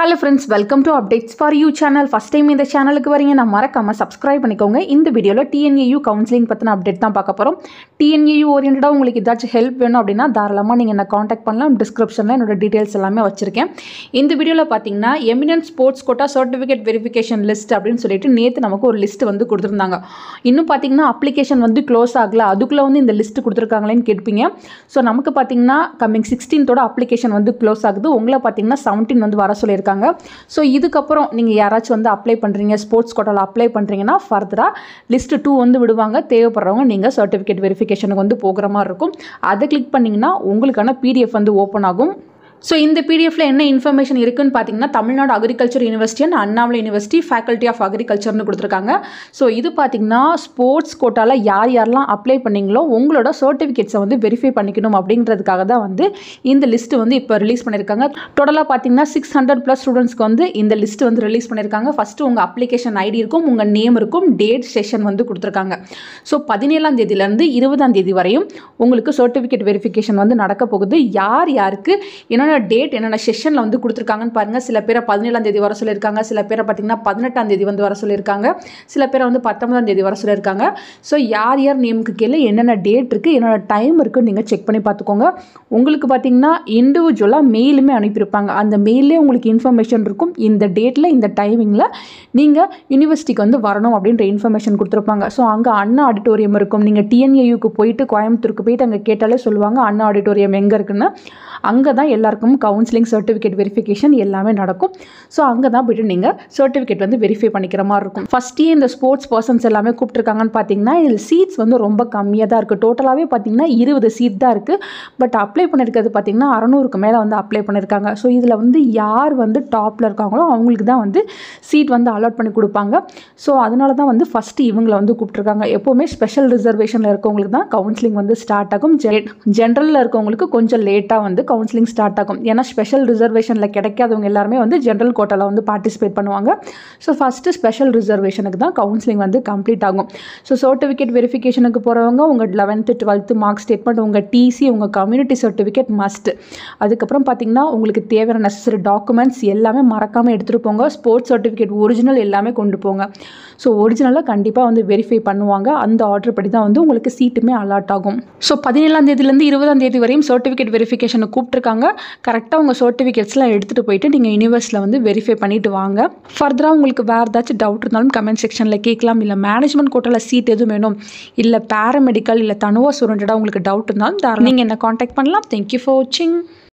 Hello friends, welcome to Updates for You channel. First time இந்த சேனலுக்கு வரீங்க நான் மறக்காம subscribe பண்ணிக்கோங்க. இந்த வீடியோல TNAU கவுன்சிலிங் பத்தின அப்டேட் தான் பார்க்க போறோம். TNAU ஓரியண்டடா உங்களுக்கு ஏதாச்சும் ஹெல்ப் வேணும் அப்படினா தாராளமா நீங்க என்ன கான்டாக்ட் பண்ணலாம். டிஸ்கிரிப்ஷன்ல என்னோட டீடைல்ஸ் எல்லாமே வச்சிருக்கேன். இந்த வீடியோல பாத்தீங்கன்னா eminent sports quota certificate verification list அப்படினு சொல்லிட்டு நேத்து நமக்கு ஒரு லிஸ்ட் வந்து கொடுத்திருந்தாங்க. இன்னும் பாத்தீங்கன்னா அப்ளிகேஷன் வந்து க்ளோஸ் ஆகல. அதுக்குள்ள வந்து இந்த லிஸ்ட் கொடுத்திருக்காங்களேன்னு கேட்பீங்க. சோ நமக்கு பாத்தீங்கன்னா கமிங் 16th ஓட அப்ளிகேஷன் வந்து க்ளோஸ் ஆகுது. உங்களை பாத்தீங்கன்னா 17 வந்து வர சொல்லி இருக்காங்க. சோ இதுக்கப்புறம் நீங்க யாராச்சும் வந்து அப்ளை பண்றீங்க ஸ்போர்ட்ஸ் கோட்டால அப்ளை பண்றீங்கன்னா ஃபர்தரா லிஸ்ட் 2 வந்து விடுவாங்க. தேவைப்படுறவங்க நீங்க சர்டிஃபிகேட் வெரிஃபிகேஷனுக்கு வந்து போகிற மாதிரி இருக்கும். அதை கிளிக் பண்ணீங்கன்னா உங்களுக்கான PDF வந்து ஓபன் ஆகும். So இந்த PDFல என்ன இன்ஃபர்மேஷன் இருக்குன்னு பாத்தீங்கன்னா Tamil Nadu agriculture university and Annamalai university faculty of அக்ரிகல்ச்சர்னு கொடுத்திருக்காங்க. சோ இது பாத்தீங்கன்னா ஸ்போர்ட்ஸ் கோட்டால யாரெல்லாம் அப்ளை பண்ணீங்களோ உங்களோட சர்டிஃபிகேட்ஸை வந்து வெரிஃபை பண்ணிக்கணும் அப்படிங்கிறதுக்காக தான் வந்து இந்த லிஸ்ட் வந்து இப்போ ரிலீஸ் பண்ணிருக்காங்க. டோட்டலா பாத்தீங்கன்னா 600+ ஸ்டூடெண்ட்ஸ்க்கு வந்து இந்த லிஸ்ட் வந்து ரிலீஸ் பண்ணிருக்காங்க. ஃபர்ஸ்ட் உங்க அப்ளிகேஷன் ஐடி இருக்கும், உங்க நேம் இருக்கும், டேட் செஷன் வந்து கொடுத்திருக்காங்க. சோ 17ஆம் தேதியில இருந்து 20ஆம் தேதி வரையும் உங்களுக்கு சர்டிஃபிகேட் வெரிஃபிகேஷன் வந்து நடக்க போகுது. யாருக்கு என்ன டேட் என்னென்ன செஷன்ல வந்து கொடுத்திருக்காங்கன்னு பாருங்க. சில பேரை 17ஆம் தேதி வர சொல்லியிருக்காங்க, சில பேரை பார்த்தீங்கன்னா 18ஆம் தேதி வந்து வர சொல்லியிருக்காங்க, சில பேரை வந்து 19ஆம் தேதி வர சொல்லியிருக்காங்க. ஸோ யார் நேமுக்கு கீழே என்னென்ன டேட் இருக்கு என்னென்ன டைம் இருக்குன்னு நீங்கள் செக் பண்ணி பார்த்துக்கோங்க. உங்களுக்கு பார்த்தீங்கன்னா இண்டிவிஜுவலாக மெயிலுமே அனுப்பியிருப்பாங்க. அந்த மெயிலே உங்களுக்கு இன்ஃபர்மேஷன் இருக்கும். இந்த டேட்டில் இந்த டைமிங்கில் நீங்கள் யூனிவர்சிட்டிக்கு வந்து வரணும் அப்படின்ற இன்ஃபர்மேஷன் கொடுத்துருப்பாங்க. ஸோ அங்கே அண்ணா ஆடிட்டோரியம் இருக்கும். நீங்கள் TNAUக்கு போயிட்டு கோயம்புத்தூருக்கு போயிட்டு அங்கே கேட்டாலே சொல்லுவாங்க அண்ணா ஆடிட்டோரியம் எங்கே இருக்குன்னு. அங்கே தான் எல்லாருக்கும் கவுன்சிலிங் சர்டிஃபிகேட் வெரிஃபிகேஷன் எல்லாமே நடக்கும். ஸோ அங்கே தான் போய்ட்டு நீங்கள் சர்டிஃபிகேட் வந்து வெரிஃபை பண்ணிக்கிற மாதிரி இருக்கும். ஃபஸ்ட்டே இந்த ஸ்போர்ட்ஸ் பர்சன்ஸ் எல்லாமே கூப்பிட்டுருக்காங்கன்னு பார்த்தீங்கன்னா இதில் சீட்ஸ் வந்து ரொம்ப கம்மியாக தான் இருக்குது. டோட்டலாகவே பார்த்தீங்கன்னா 20 சீட் தான் இருக்குது. பட் அப்ளை பண்ணியிருக்கிறது பார்த்தீங்கன்னா 600க்கு மேலே வந்து அப்ளை பண்ணியிருக்காங்க. ஸோ இதில் வந்து யார் வந்து டாப்பில் இருக்காங்களோ அவங்களுக்கு தான் வந்து சீட் வந்து அலாட் பண்ணி கொடுப்பாங்க. ஸோ அதனால தான் வந்து ஃபஸ்ட்டு இவங்களை வந்து கூப்பிட்டுருக்காங்க. எப்போவுமே ஸ்பெஷல் ரிசர்வேஷனில் இருக்கவங்களுக்கு தான் கவுன்சிலிங் வந்து ஸ்டார்ட் ஆகும். ஜென்ரலில் இருக்கவங்களுக்கு கொஞ்சம் லேட்டாக வந்து கவுன்சிலிங் ஸ்டார்ட் ஆகும். ஏன்னா ஸ்பெஷல் ரிசர்வேஷனில் கிடைக்காதவங்க எல்லாருமே வந்து ஜென்ரல் கோட்டாவில் வந்து பார்ட்டிசிபேட் பண்ணுவாங்க. ஸோ ஃபஸ்ட்டு ஸ்பெஷல் ரிசர்வேஷனுக்கு தான் கவுன்சிலிங் வந்து கம்ப்ளீட் ஆகும். ஸோ சர்டிஃபிகேட் வெரிஃபிகேஷனுக்கு போகிறவங்க உங்கள் 11th 12th மார்க் ஸ்டேட்மெண்ட், உங்கள் TC, உங்கள் கம்யூனிட்டி சர்டிஃபிகேட் மஸ்ட். அதுக்கப்புறம் பார்த்தீங்கன்னா உங்களுக்கு தேவையான நெசசரி டாக்குமெண்ட்ஸ் எல்லாமே மறக்காமல் எடுத்துகிட்டு போங்க. ஸ்போர்ட்ஸ் சர்டிஃபிகேட் ஒரிஜினல் எல்லாமே கொண்டு போங்க. ஸோ ஒரிஜினலாக கண்டிப்பாக வந்து வெரிஃபை பண்ணுவாங்க. அந்த ஆர்டர் படி தான் வந்து உங்களுக்கு சீட்டுமே அலாட் ஆகும். ஸோ 17ஆம் தேதியிலேருந்து 20ஆம் தேதி வரையும் சர்டிஃபிகேட் வெரிஃபிகேஷனுக்கு கூப்பிட்டுருக்காங்க. கரெக்டாக உங்கள் சர்டிஃபிகேட்ஸ்லாம் எடுத்துகிட்டு போயிட்டு நீங்கள் யூனிவர்சிட்டியில் வந்து வெரிஃபை பண்ணிவிட்டு வாங்க. ஃபர்தராக உங்களுக்கு வேறு ஏதாச்சும் டவுட் இருந்தாலும் கமெண்ட் செக்ஷனில் கேட்கலாம். இல்லை மேனேஜ்மெண்ட் கோட்டாவில் சீட் எதுவும் வேணும், இல்லை பேராமெடிக்கல் இல்லை தனுவா சுரண்டடாக உங்களுக்கு டவுட் இருந்தாலும் நீங்கள் என்ன காண்டாக்ட் பண்ணலாம். தேங்க்யூ ஃபார் வாட்சிங்.